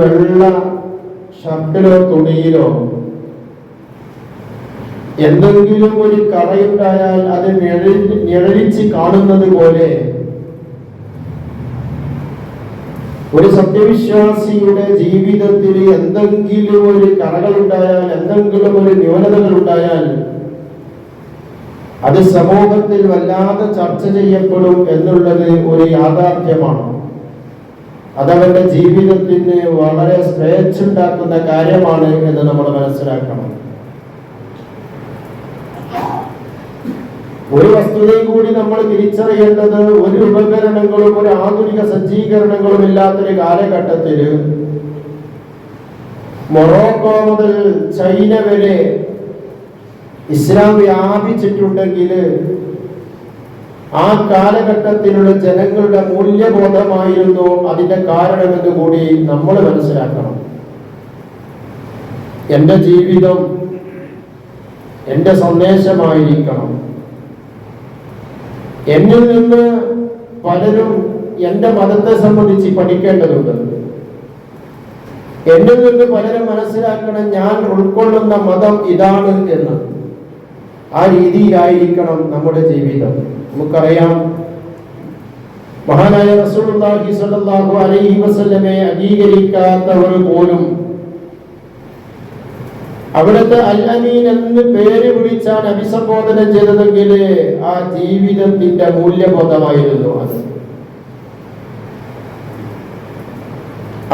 വെള്ള ഷർട്ടിലോ തുണിയിലോ എന്തെങ്കിലും ഒരു കറയുണ്ടായാൽ അത് നിഴലിച്ച് കാണുന്നത് പോലെ ഒരു സത്യവിശ്വാസിയുടെ ജീവിതത്തിൽ എന്തെങ്കിലും ഒരു കറകളുണ്ടായാൽ, എന്തെങ്കിലും ഒരു ന്യൂനതകൾ ഉണ്ടായാൽ അത് സമൂഹത്തിൽ വല്ലാതെ ചർച്ച ചെയ്യപ്പെടും എന്നുള്ളത് ഒരു യാഥാർത്ഥ്യമാണ്. അതവരുടെ ജീവിതത്തിന് വളരെ സ്ട്രെച്ച് ഉണ്ടാക്കുന്ന കാര്യമാണ് എന്ന് നമ്മൾ മനസ്സിലാക്കണം. ഒരു വസ്തുതയും കൂടി നമ്മൾ തിരിച്ചറിയേണ്ടത്, ഒരു ഉപകരണങ്ങളും ഒരു ആധുനിക സജ്ജീകരണങ്ങളും ഇല്ലാത്തൊരു കാലഘട്ടത്തിൽ മൊറോക്കോ മുതൽ ചൈന വരെ ഇസ്ലാം വ്യാപിച്ചിട്ടുണ്ടെങ്കിൽ ആ കാലഘട്ടത്തിലുള്ള ജനങ്ങളുടെ മൂല്യബോധമായിരുന്നു അതിന്റെ കാരണമെന്ന് കൂടി നമ്മൾ മനസ്സിലാക്കണം. എൻ്റെ ജീവിതം എൻ്റെ സന്ദേശമായിരിക്കണം. എന്നിൽ നിന്ന് പലരും എൻ്റെ മതത്തെ സംബന്ധിച്ച് പഠിക്കേണ്ടതുണ്ട്. എന്നിൽ നിന്ന് പലരും മനസ്സിലാക്കണം ഞാൻ ഉൾക്കൊള്ളുന്ന മതം ഇതാണ് എന്ന്. ആ രീതിയിലായിരിക്കണം നമ്മുടെ ജീവിതം. നമുക്കറിയാം, മഹാനായ റസൂലുള്ളാഹി സ്വല്ലല്ലാഹു അലൈഹി വസല്ലമയെ അംഗീകരിക്കാത്തവർ പോലും അവിടുത്തെ അൽ അമീൻ എന്ന് പേര് വിളിച്ചാൽ അഭിസംബോധന ചെയ്തതെങ്കിൽ ആ ജീവിതത്തിന്റെ മൂല്യബോധമായിരുന്നു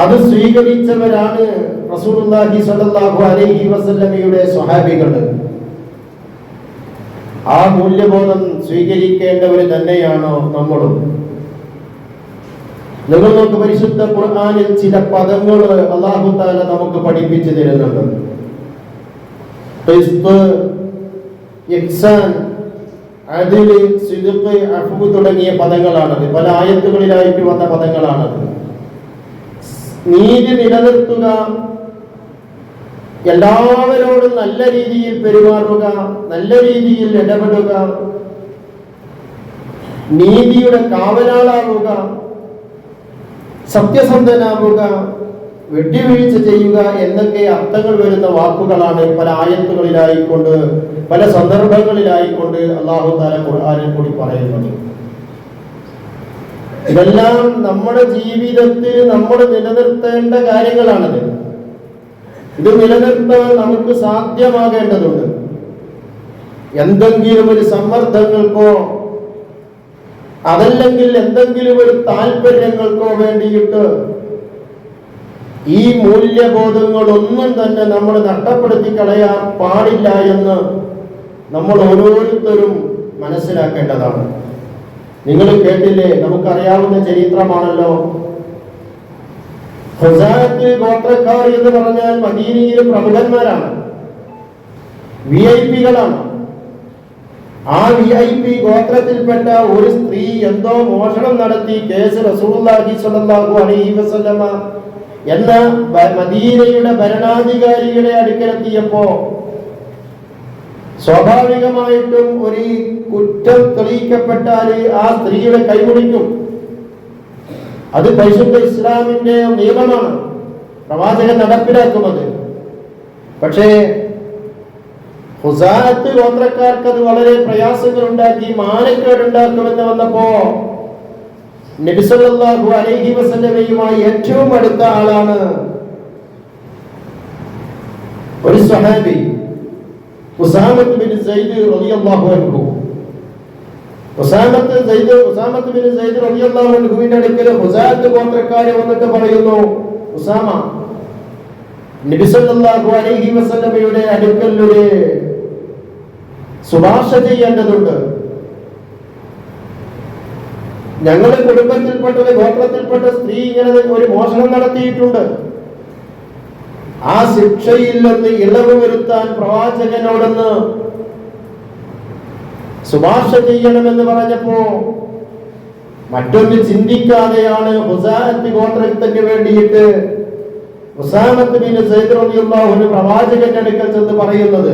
അത് സ്വീകരിച്ചവരാണ് റസൂലുള്ളാഹി സ്വല്ലല്ലാഹു അലൈഹി വസല്ലമയുടെ സ്വഹാബികൾ. ആ മൂല്യബോധം സ്വീകരിക്കേണ്ടവർ തന്നെയാണോ നമ്മളും? നിങ്ങൾ നോക്ക്, പരിശുദ്ധ ഖുർആനിൽ ചില പദങ്ങൾ അല്ലാഹു തആല നമുക്ക് പഠിപ്പിച്ചു തരുന്നുണ്ട്. ഖിസ്ത്, ഇഹ്സാൻ, അദ്ൽ, സിദ്ഖ്, അഫ്വ് തുടങ്ങിയ പദങ്ങളാണത്. പല ആയത്തുകളിലായിട്ട് വന്ന പദങ്ങളാണത്. നീതി നിലനിർത്തുക, എല്ലാവരോടും നല്ല രീതിയിൽ പെരുമാറുക, നല്ല രീതിയിൽ ഇടപെടുക, നീതിയുടെ കാവലാളാവുക, സത്യസന്ധനാവുക, വിട്ടുവീഴ്ച ചെയ്യുക എന്നൊക്കെ അർത്ഥങ്ങൾ വരുന്ന വാക്കുകളാണ് പല ആയത്തുകളിലായിക്കൊണ്ട്, പല സന്ദർഭങ്ങളിലായിക്കൊണ്ട് അല്ലാഹു തആല ഖുർആനിൽ കൂടി പറയുന്നത്. ഇതെല്ലാം നമ്മുടെ ജീവിതത്തിൽ നമ്മൾ നിലനിർത്തേണ്ട കാര്യങ്ങളാണത്. ഇത് നിലനിർത്താൻ നമുക്ക് സാധ്യമാകേണ്ടതുണ്ട്. എന്തെങ്കിലും ഒരു സമ്മർദ്ദങ്ങൾക്കോ അതല്ലെങ്കിൽ എന്തെങ്കിലും ഒരു താല്പര്യങ്ങൾക്കോ വേണ്ടിയിട്ട് ഈ മൂല്യബോധങ്ങളൊന്നും തന്നെ നമ്മൾ നഷ്ടപ്പെടുത്തി കളയാൻ പാടില്ല എന്ന് നമ്മൾ ഓരോരുത്തരും മനസ്സിലാക്കേണ്ടതാണ്. നിങ്ങൾ കേട്ടില്ലേ, നമുക്കറിയാവുന്ന ചരിത്രമാണല്ലോ. ഖുസാഅത്ത് ഗോത്രക്കാർ എന്ന് പറഞ്ഞാൽ മദീനയിലെ പ്രമുഖന്മാരാണ്, വിഐപികളാണ്. ആ വിഐപി ഗോത്രത്തിൽപ്പെട്ട ഒരു സ്ത്രീ എന്തോ മോഷണം നടത്തി കേസ് റസൂലുള്ളാഹി സ്വല്ലല്ലാഹു അലൈഹി വസല്ലമ എന്ന മദീനയുടെ ഭരണാധികാരിയുടെ അടുക്കലെത്തിയപ്പോ സ്വാഭാവികമായിട്ടും ഒരു കുറ്റം തെളിയിക്കപ്പെട്ടാൽ ആ സ്ത്രീയുടെ കൈമുടിക്കും. അത് പരിശുദ്ധ ഇസ്ലാമിന്റെ നിയമമാണ്, പ്രവാചകൻ നടപ്പിലാക്കുന്നത്. പക്ഷേ ഖുസാഅത്ത് ഗോത്രക്കാർക്ക് അത് വളരെ പ്രയാസങ്ങൾ ഉണ്ടാക്കി, മാനക്കേടുണ്ടാക്കുമെന്ന് വന്നപ്പോ നബി സല്ലല്ലാഹു അലൈഹി വസല്ലമയുമായി ഏറ്റവും അടുത്ത ആളാണ് ഒരു സ്വഹാബി, ഉസാമത്ത് ബിൻ സൈദ് റളിയല്ലാഹു അൻഹു. ഉസാമത്ത് ബിൻ സൈദ് റളിയല്ലാഹു അൻഹുവിന്റെ അടുക്കൽ ഖുസാഅത്ത് ഗോത്രക്കാരെ വന്നിട്ട് പറയുന്നു, ഉസാമ, നബി സല്ലല്ലാഹു അലൈഹി വസല്ലമയുടെ അടുക്കൽ ഒരു ശുപാർശ ചെയ്യേണ്ടതുണ്ട്. ഞങ്ങളുടെ കുടുംബത്തിൽപ്പെട്ട ഒരു ഗോത്രത്തിൽപ്പെട്ട സ്ത്രീ ഇങ്ങനെ ഒരു മോഷണം നടത്തിയിട്ടുണ്ട്. ആ ശിക്ഷയിൽ നിന്ന് ഇളവ് വരുത്താൻ പ്രവാചകനോടൊന്ന് ശുപാർശ ചെയ്യണമെന്ന് പറഞ്ഞപ്പോ മറ്റൊന്ന് ചിന്തിക്കാതെയാണ് ഖുസാഅത്ത് ഗോത്രത്തിന് വേണ്ടിയിട്ട് ഉസാമത്ത് ബിൻ സൈദ് റളിയല്ലാഹു അൻഹു പ്രവാചകന്റെ അടുക്കൽ ചെന്ന് പറയുന്നത്.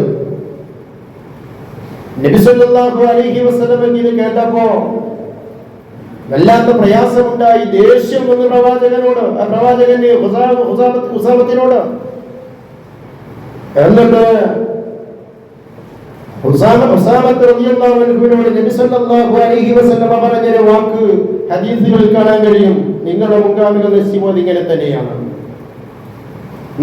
നബി സല്ലല്ലാഹു അലൈഹി വസല്ലം ഇത് കേട്ടപ്പോ വല്ലാത്ത പ്രയാസമുണ്ടായി, ദേഷ്യം വന്നു പ്രവാചകനോട്, പ്രവാചകന്റെ ഉസാമത്തിനോട്. എന്നിട്ട് നബി സല്ലല്ലാഹു അലൈഹി വസല്ലം പറഞ്ഞൊരു വാക്ക് ഹദീസുകളിൽ കാണാൻ കഴിയും. നിങ്ങളുടെ മുൻഗാമികൾ നസീബ് ഇങ്ങനെ തന്നെയാണ്.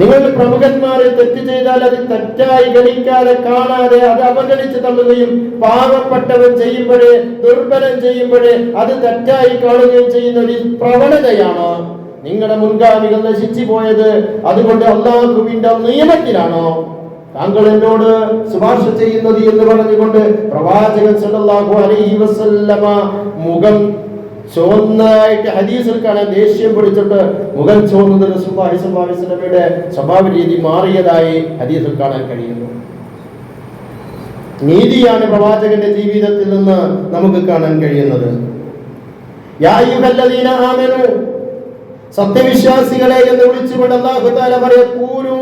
നിങ്ങൾ പ്രമുഖന്മാരെ തെറ്റ് ചെയ്താൽ അത് തെറ്റായി ഗണിക്കാതെ, കാണാതെ, അത് അവഗണിച്ച് തള്ളുകയും, പാവപ്പെട്ടവൻ ചെയ്യുമ്പോഴേ, ദുർബലൻ ചെയ്യുമ്പോഴേ അത് തെറ്റായി കാണുകയും ചെയ്യുന്ന ഒരു പ്രവണതയാണ് നിങ്ങളുടെ മുൻഗാമികൾ നശിച്ചു പോയത്. അതുകൊണ്ട് അല്ലാഹുവിന്റെ നിയമത്തിലാണോ താങ്കൾ എന്നോട് ശുപാർശ ചെയ്യുന്നത് എന്ന് പറഞ്ഞുകൊണ്ട് പ്രവാചകൻ സല്ലല്ലാഹു അലൈഹി വസല്ലമ മുഖം ചുവന്നതായിട്ട് ഹദീസിൽ കാണാൻ, ദേഷ്യം പിടിച്ചിട്ട് മുഖം ചുവന്നത് റസൂലുള്ളാഹി സ്വല്ലല്ലാഹു അലൈഹി വസല്ലമയുടെ സ്വഭാവ രീതി മാറിയതായി ഹദീസിൽ കാണാൻ കഴിയുന്നു. നീതിയാണ് പ്രവാചകന്റെ ജീവിതത്തിൽ നിന്ന് നമുക്ക് കാണാൻ കഴിയുന്നത്. യാ അയ്യുഹല്ലദീന ആമനൂ, സത്യവിശ്വാസികളെ എന്ന് വിളിച്ചുകൊണ്ട് അല്ലാഹു തആല പറയുന്നു, കൂനൂ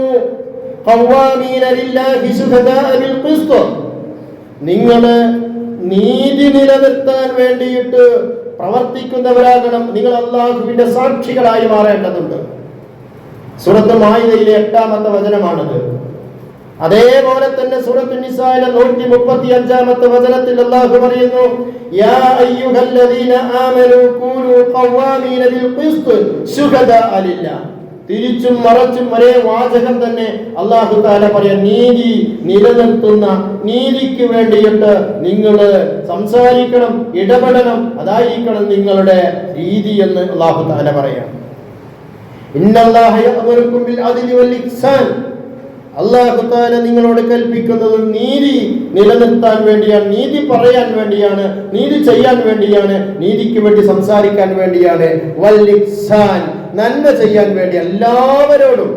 ഖവ്വാമീന ലില്ലാഹി ശുഹദാഅ ബിൽ ഖിസ്ത്, നിങ്ങൾ നീതി നിലനിർത്താൻ വേണ്ടിയിട്ട് പ്രവർത്തിക്കുന്നവരാകണം, നിങ്ങൾ അല്ലാഹുവിന്റെ സാക്ഷികളായി മാറേണ്ടതുണ്ട്. സൂറത്ത് മാഇദയിലെ 8-ാമത്തെ വചനമാണത്. അതേപോലെ തന്നെ സൂറത്ത് നിസായിലെ 135-ാമത്തെ വചനത്തിൽ അല്ലാഹു പറയുന്നു, യാ അയ്യുഹല്ലദീന ആമനൂ കൂനൂ ഖവ്വാമീന ബിൽ ഖിസ്ത് ശുഹദാഅ ലില്ലാഹ്. തിരിച്ചും മറച്ചും ഒരേ വാചകം തന്നെ അല്ലാഹു തആല പറയാൻ, നീതി നിലനിർത്തുന്ന, നീതിക്ക് വേണ്ടിയിട്ട് നിങ്ങൾ സംസാരിക്കണം, ഇടപെടണം, അതായിരിക്കണം നിങ്ങളുടെ രീതി എന്ന് അല്ലാഹു തആല പറയാം. ഇന്നല്ലാഹ യഅ്മുറുകും ബിൽ അദ്ലി വൽ ഇഹ്സാൻ, അല്ലാഹു തആല നിങ്ങളോട് കൽപ്പിക്കുന്നത് നീതി നിലനിർത്താൻ വേണ്ടിയാണ്, നീതി പറയാൻ വേണ്ടിയാണ്, നീതി ചെയ്യാൻ വേണ്ടിയാണ്, നീതിക്ക് വേണ്ടി സംസാരിക്കാൻ വേണ്ടിയാണ്. വൽ ഇഹ്സാൻ, നന്മ ചെയ്യാൻ വേണ്ടി എല്ലാവരോടും,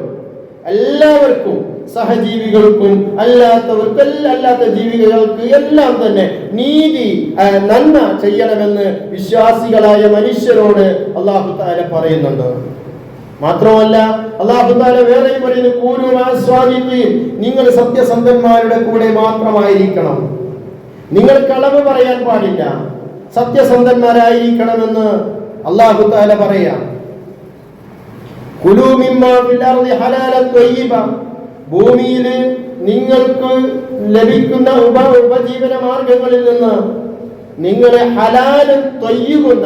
എല്ലാവർക്കും, സഹജീവികൾക്കും അല്ലാത്തവർക്കും, അല്ലാത്ത ജീവികൾക്ക് എല്ലാം തന്നെ നീതി, നന്മ ചെയ്യണമെന്ന് വിശ്വാസികളായ മനുഷ്യരോട് അല്ലാഹു തആല പറയുന്നുണ്ട്. മാത്രമല്ല അല്ലാഹു തആല വേറെയും പറയുന്നു, കൂനൂ മഅസ്വാദിഖീൻ, നിങ്ങൾ സത്യസന്ധന്മാരുടെ കൂടെ മാത്രമായിരിക്കണം, നിങ്ങൾ കളവ് പറയാൻ പാടില്ല, സത്യസന്ധന്മാരായിരിക്കണമെന്ന് അല്ലാഹു തആല പറയാം. കുലൂ മിമ്മാ ഫിൽ അർളി ഹലാലൻ ത്വയ്യിബ, ഭൂമിയിൽ നിങ്ങൾക്ക് ലഭിക്കുന്ന ഉപജീവന മാർഗങ്ങളിൽ നിന്ന് നിങ്ങൾ ഹലാലും ത്വയ്യിബും,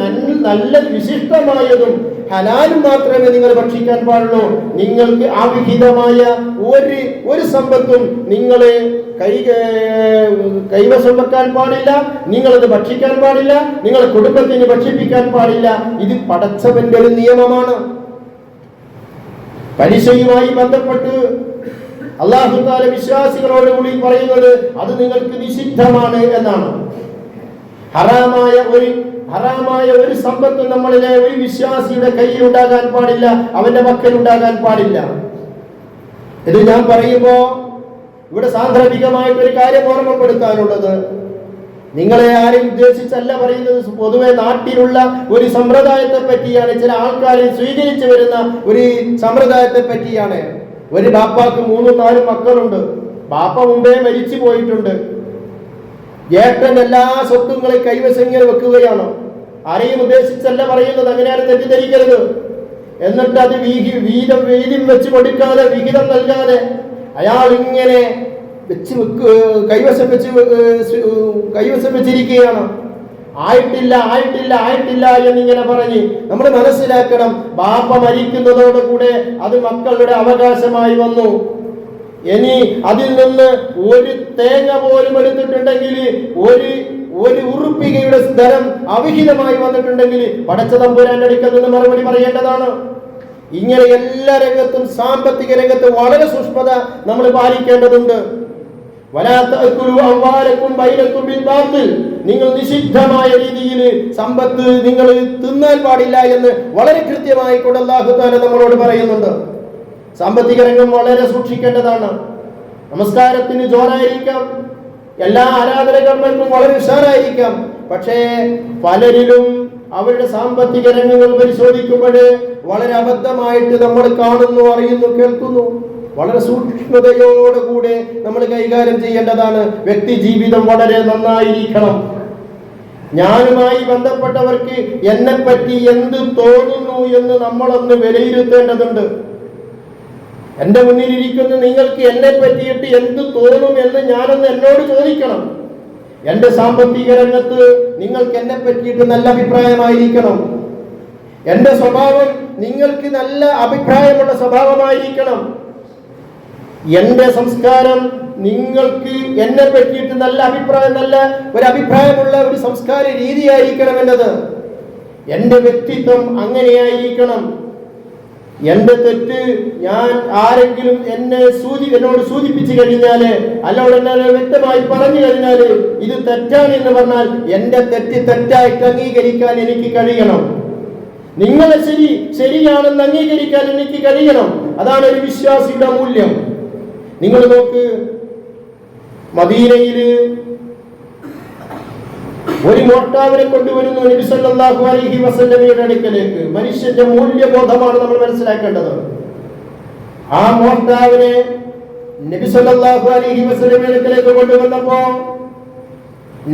നല്ല വിശിഷ്ടമായതും ഹലാലും മാത്രമേ നിങ്ങൾ ഭക്ഷിക്കാൻ പാടുള്ളൂ. നിങ്ങൾക്ക് അവിഹിതമായ ഒരു സമ്പത്തും നിങ്ങളെ കൈവശം വെക്കാൻ പാടില്ല, നിങ്ങളത് ഭക്ഷിക്കാൻ പാടില്ല, നിങ്ങളുടെ കുടുംബത്തിന് ഭക്ഷിപ്പിക്കാൻ പാടില്ല. ഇത് പടച്ചവന്റെ ഒരു നിയമമാണ്. പലിശയുമായി ബന്ധപ്പെട്ട് അല്ലാഹു തആല വിശ്വാസികളോട് കൂടി പറയുന്നത് അത് നിങ്ങൾക്ക് നിഷിദ്ധമാണ് എന്നാണ്. ഹറാമായ ഒരു സമ്പത്ത് നമ്മളിലെ ഒരു വിശ്വാസിയുടെ കയ്യിൽ ഉണ്ടാകാൻ പാടില്ല, അവന്റെ മക്കൾ ഉണ്ടാകാൻ പാടില്ല. ഇത് ഞാൻ പറയുമ്പോ ഇവിടെ സാന്ദർഭികമായിട്ടൊരു കാര്യം ഓർമ്മപ്പെടുത്താനുള്ളത്, നിങ്ങളെ ആരും ഉദ്ദേശിച്ചല്ല പറയുന്നത്. പൊതുവെ നാട്ടിലുള്ള ഒരു സമ്പ്രദായത്തെ പറ്റിയാണ്, ചില ആൾക്കാർ സ്വീകരിച്ചു വരുന്ന ഒരു സമ്പ്രദായത്തെ പറ്റിയാണ്. ഒരു ബാപ്പാക്ക് 3-4 മക്കളുണ്ട്. ബാപ്പ മുമ്പേ മരിച്ചു പോയിട്ടുണ്ട്. ഏട്ടൻ എല്ലാ സ്വത്തുക്കളെ കൈവശങ്ങൾ വെക്കുകയാണ്. ആരെയും ഉദ്ദേശിച്ചല്ല പറയുന്നത്, അങ്ങനെയാണ് തെറ്റിദ്ധരിക്കരുത്. എന്നിട്ട് അത് വീതം വെച്ച് കൊടുക്കാതെ, വിഹിതം നൽകാതെ അയാൾ ഇങ്ങനെ കൈവശം വെച്ചിരിക്കുകയാണ്. ആയിട്ടില്ല എന്നിങ്ങനെ പറഞ്ഞ് നമ്മൾ മനസ്സിലാക്കണം, ബാപ്പ മരിക്കുന്നതോടുകൂടെ അത് മക്കളുടെ അവകാശമായി വന്നു. ഇനി അതിൽ നിന്ന് ഒരു തേങ്ങ പോലും എടുത്തിട്ടുണ്ടെങ്കിൽ, ഒരു ഉറുപ്പികയുടെ ധനം അവിഹിതമായി വന്നിട്ടുണ്ടെങ്കിൽ പടച്ച തമ്പുരാന്റെ അടുക്കൽ നിന്ന് മറുപടി പറയേണ്ടതാണ്. ഇങ്ങനെ എല്ലാ രംഗത്തും, സാമ്പത്തിക രംഗത്ത് വളരെ സൂക്ഷ്മത നമ്മൾ പാലിക്കേണ്ടതുണ്ട്. നിങ്ങൾ നിഷിദ്ധമായ രീതിയിൽ സമ്പത്ത് നിങ്ങൾ തിന്നാൻ പാടില്ല എന്ന് വളരെ കൃത്യമായി കൊണ്ട് അല്ലാഹു തആല നമ്മളോട് പറയുന്നുണ്ട്. സാമ്പത്തിക രംഗം വളരെ സൂക്ഷിക്കേണ്ടതാണ്. നമസ്കാരത്തിന് ജോറായിരിക്കാം, എല്ലാ ആരാധന കർമ്മങ്ങൾക്കും വളരെ ഉഷാറായിരിക്കാം. പക്ഷേ പലരിലും അവരുടെ സാമ്പത്തിക രംഗങ്ങൾ പരിശോധിക്കുമ്പോൾ വളരെ അബദ്ധമായിട്ട് നമ്മൾ കാണുന്നു, അറിയുന്നു, കേൾക്കുന്നു. വളരെ സൂക്ഷ്മതയോടുകൂടെ നമ്മൾ കൈകാര്യം ചെയ്യേണ്ടതാണ്. വ്യക്തി ജീവിതം വളരെ നന്നായിരിക്കണം. ഞാനുമായി ബന്ധപ്പെട്ടവർക്ക് എന്നെപ്പറ്റി എന്ത് തോന്നുന്നു എന്ന് നമ്മളൊന്ന് വിലയിരുത്തേണ്ടതുണ്ട്. എന്റെ മുന്നിലിരിക്കുന്ന നിങ്ങൾക്ക് എന്നെ പറ്റിയിട്ട് എന്ത് തോന്നും എന്ന് ഞാനൊന്ന് എന്നോട് ചോദിക്കണം. എന്റെ സാമ്പത്തിക രംഗത്ത് നിങ്ങൾക്ക് എന്നെ പറ്റിയിട്ട് നല്ല അഭിപ്രായമായിരിക്കണം. എന്റെ സ്വഭാവം നിങ്ങൾക്ക് നല്ല അഭിപ്രായമുള്ള സ്വഭാവമായിരിക്കണം. എന്റെ സംസ്കാരം നിങ്ങൾക്ക് എന്നെ പറ്റിയിട്ട് നല്ല ഒരു അഭിപ്രായമുള്ള ഒരു സംസ്കാര രീതിയായിരിക്കണം എന്നത്. എന്റെ വ്യക്തിത്വം അങ്ങനെയായിരിക്കണം. എന്റെ തെറ്റ് ഞാൻ ആരെങ്കിലും എന്നോട് സൂചിപ്പിച്ചു കഴിഞ്ഞാല്, അല്ലോട് എന്നെ വ്യക്തമായി പറഞ്ഞു കഴിഞ്ഞാല് ഇത് തെറ്റാണ് എന്ന് പറഞ്ഞാൽ എന്റെ തെറ്റ് തെറ്റായിട്ട് അംഗീകരിക്കാൻ എനിക്ക് കഴിയണം. നിങ്ങളെ ശരിയാണെന്ന് അംഗീകരിക്കാൻ എനിക്ക് കഴിയണം. അതാണ് ഒരു വിശ്വാസിയുടെ മൂല്യം. നിങ്ങൾ നോക്ക്, മദീനയില് ഒരു മോഷ്ടാവിനെ കൊണ്ടുവരുന്നു നബി സല്ലല്ലാഹു അലൈഹി വസല്ലമയുടെ അടുക്കലേക്ക്. മനുഷ്യന്റെ മൂല്യബോധമാണ് നമ്മൾ മനസ്സിലാക്കേണ്ടത്. ആ മോഷ്ടാവിനെ നബി സല്ലല്ലാഹു അലൈഹി വസല്ലമയുടെ അടുക്കലേക്ക് കൊണ്ടുവന്നപ്പോ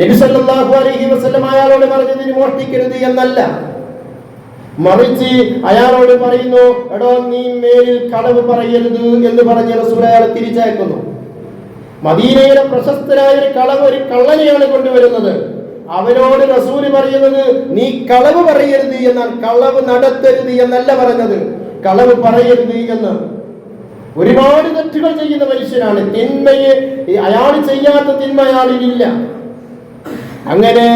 നബി സല്ലല്ലാഹു അലൈഹി വസല്ലം അയാളോട് പറഞ്ഞത് നീ മോഷ്ടിക്കരുത് എന്നല്ല, മറിച്ച് അയാളോട് പറയുന്നു, എടോ നീ മേലിൽ കളവ് പറയരുത് എന്ന് പറഞ്ഞ് റസൂൽ അയാളെ തിരിച്ചയക്കുന്നു. മദീനയിലെ പ്രശസ്തനായ ഒരു കള്ളനെയാണ് കൊണ്ടുവരുന്നത്. അവനോട് റസൂൽ പറയുന്നത് നീ കളവ് പറയരുത് എന്നാണ്, കളവ് നടത്തരുത് എന്നല്ല പറഞ്ഞത്, കളവ് പറയരുത് എന്ന്. ഒരുപാട് തെറ്റുകൾ ചെയ്യുന്ന മനുഷ്യനാണ്. തിന്മയെ അയാൾ ചെയ്യാത്ത തിന്മ അയാളിലില്ല. അങ്ങനെ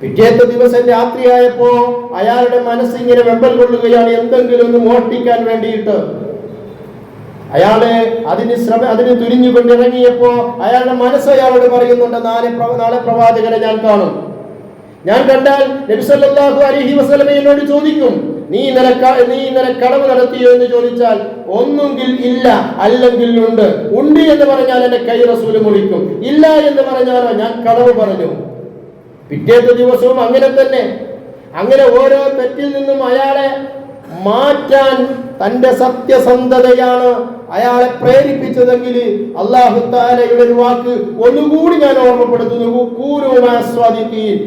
പിറ്റേത്തെ ദിവസം രാത്രിയായപ്പോ അയാളുടെ മനസ്സിങ്ങനെ വെമ്പൽ കൊള്ളുകയാണ്, എന്തെങ്കിലും ഒന്ന് മോഷ്ടിക്കാൻ വേണ്ടിയിട്ട്. അയാള് അതിന് തുനിഞ്ഞുകൊണ്ടിറങ്ങിയപ്പോ അയാളുടെ മനസ്സ് അയാളോട് പറയുന്നുണ്ട്, നാളെ പ്രവാചകനെ ഞാൻ കാണും. ഞാൻ കണ്ടാൽ നബി സല്ലല്ലാഹു അലൈഹി വസല്ലം എന്നോട് ചോദിക്കും, നീ ഇന്നലെ കളവ് നടത്തിയോ എന്ന് ചോദിച്ചാൽ ഒന്നുകിൽ ഇല്ല, അല്ലെങ്കിൽ ഉണ്ട് എന്ന് പറഞ്ഞാൽ എന്റെ കൈ റസൂൽ മുറിക്കും, ഇല്ല എന്ന് പറഞ്ഞാലോ ഞാൻ കളവ് പറഞ്ഞു. പിറ്റേത്തെ ദിവസവും അങ്ങനെ തന്നെ. അങ്ങനെ ഓരോ തെറ്റിൽ നിന്നും അയാളെ മാറ്റാൻ തന്റെ സത്യസന്ധതയാണ് അയാളെ പ്രേരിപ്പിച്ചതെങ്കിൽ അല്ലാഹു തആലയുടെ ഒരു വാക്ക് ഒന്നുകൂടി ഞാൻ ഓർമ്മപ്പെടുത്തുന്നു, കൂനൂ മഅസ്വാദിഖീൻ.